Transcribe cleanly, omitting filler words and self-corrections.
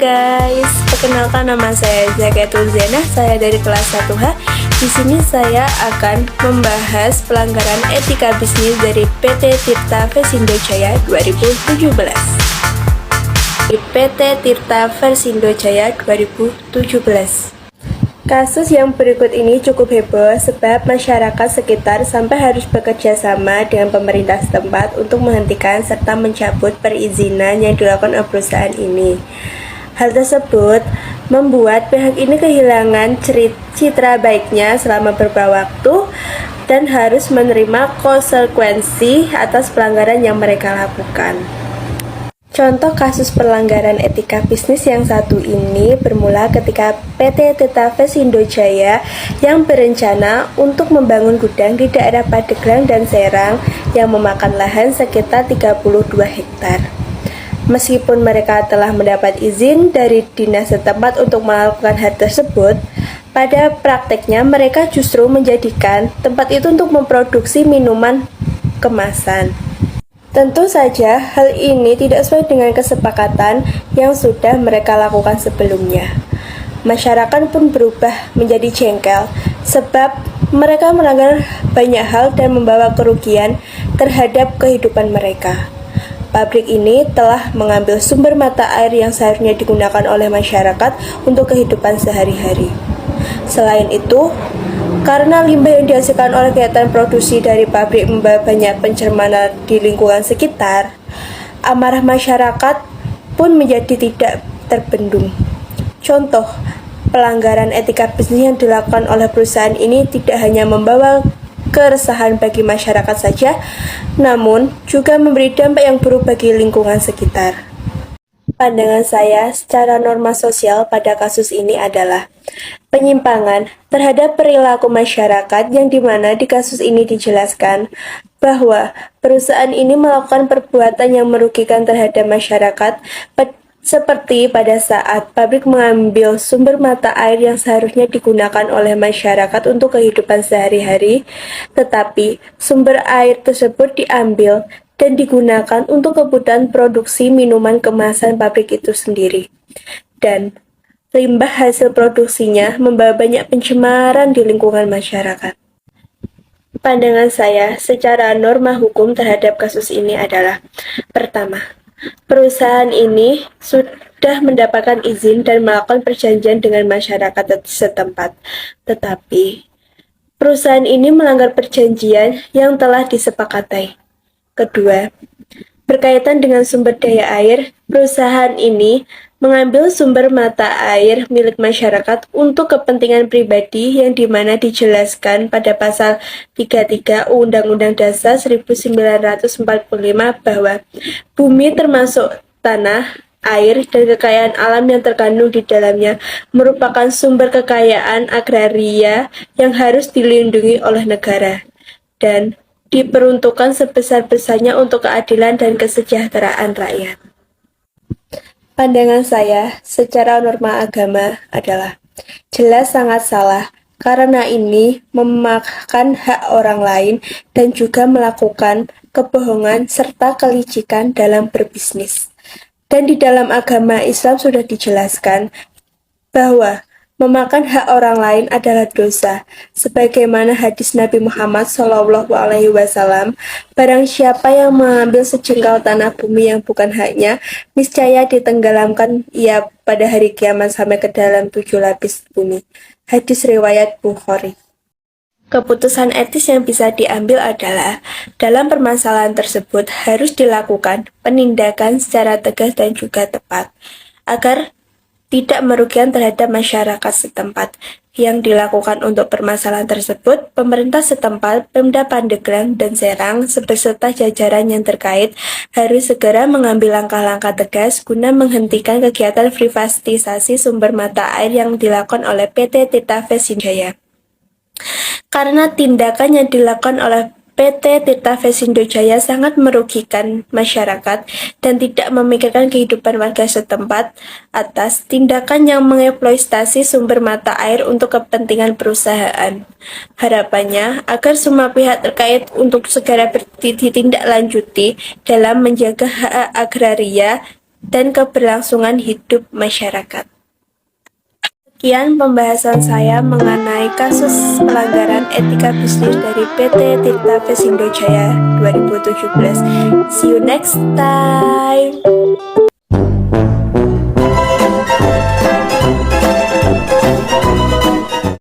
guys, perkenalkan nama saya Zakatul Zena, saya dari kelas 1H. Di sini saya akan membahas pelanggaran etika bisnis dari PT Tirta Versindo Jaya 2017. Di PT Tirta Versindo Jaya 2017. Kasus yang berikut ini cukup heboh sebab masyarakat sekitar sampai harus bekerja sama dengan pemerintah setempat untuk menghentikan serta mencabut perizinan yang dilakukan oleh perusahaan ini. Hal tersebut membuat pihak ini kehilangan citra baiknya selama beberapa waktu dan harus menerima konsekuensi atas pelanggaran yang mereka lakukan. Contoh kasus pelanggaran etika bisnis yang satu ini bermula ketika PT Tirta Versindo Jaya yang berencana untuk membangun gudang di daerah Pandeglang dan Serang yang memakan lahan sekitar 32 hektar. Meskipun mereka telah mendapat izin dari dinas setempat untuk melakukan hal tersebut, pada prakteknya mereka justru menjadikan tempat itu untuk memproduksi minuman kemasan. Tentu saja hal ini tidak sesuai dengan kesepakatan yang sudah mereka lakukan sebelumnya. Masyarakat pun berubah menjadi jengkel sebab mereka melanggar banyak hal dan membawa kerugian terhadap kehidupan mereka. Pabrik ini telah mengambil sumber mata air yang seharusnya digunakan oleh masyarakat untuk kehidupan sehari-hari. Selain itu, karena limbah yang dihasilkan oleh kegiatan produksi dari pabrik membawa banyak pencemaran di lingkungan sekitar, amarah masyarakat pun menjadi tidak terbendung. Contoh, pelanggaran etika bisnis yang dilakukan oleh perusahaan ini tidak hanya membawa keresahan bagi masyarakat saja, namun juga memberi dampak yang buruk bagi lingkungan sekitar. Pandangan saya secara norma sosial pada kasus ini adalah penyimpangan terhadap perilaku masyarakat yang dimana di kasus ini dijelaskan bahwa perusahaan ini melakukan perbuatan yang merugikan terhadap masyarakat seperti pada saat pabrik mengambil sumber mata air yang seharusnya digunakan oleh masyarakat untuk kehidupan sehari-hari, tetapi sumber air tersebut diambil dan digunakan untuk kebutuhan produksi minuman kemasan pabrik itu sendiri. Dan limbah hasil produksinya membawa banyak pencemaran di lingkungan masyarakat. Pandangan saya secara norma hukum terhadap kasus ini adalah: pertama, perusahaan ini sudah mendapatkan izin dan melakukan perjanjian dengan masyarakat setempat, tetapi perusahaan ini melanggar perjanjian yang telah disepakati. Kedua, berkaitan dengan sumber daya air, perusahaan ini mengambil sumber mata air milik masyarakat untuk kepentingan pribadi yang dimana dijelaskan pada pasal 33 Undang-Undang Dasar 1945 bahwa bumi termasuk tanah, air, dan kekayaan alam yang terkandung di dalamnya merupakan sumber kekayaan agraria yang harus dilindungi oleh negara dan diperuntukkan sebesar-besarnya untuk keadilan dan kesejahteraan rakyat. Pandangan saya secara norma agama adalah jelas sangat salah karena ini memakan hak orang lain dan juga melakukan kebohongan serta kelicikan dalam berbisnis. Dan di dalam agama Islam sudah dijelaskan bahwa memakan hak orang lain adalah dosa, sebagaimana hadis Nabi Muhammad SAW, barang siapa yang mengambil sejengkal tanah bumi yang bukan haknya, niscaya ditenggelamkan ia pada hari kiamat sampai ke dalam 7 lapis bumi. Hadis riwayat Bukhari. Keputusan etis yang bisa diambil adalah, dalam permasalahan tersebut harus dilakukan penindakan secara tegas dan juga tepat, agar tidak merugikan terhadap masyarakat setempat. Yang dilakukan untuk permasalahan tersebut, pemerintah setempat, Pemda Pandeglang dan Serang, beserta jajaran yang terkait, harus segera mengambil langkah-langkah tegas guna menghentikan kegiatan privatisasi sumber mata air yang dilakukan oleh PT Tirta Versindo Jaya. Karena tindakan yang dilakukan oleh PT Tirta Versindo Jaya sangat merugikan masyarakat dan tidak memikirkan kehidupan warga setempat atas tindakan yang mengeksploitasi sumber mata air untuk kepentingan perusahaan. Harapannya agar semua pihak terkait untuk segera ditindaklanjuti dalam menjaga hak agraria dan keberlangsungan hidup masyarakat. Sekian pembahasan saya mengenai kasus pelanggaran etika bisnis dari PT Tirta Vesindo Jaya 2017. See you next time.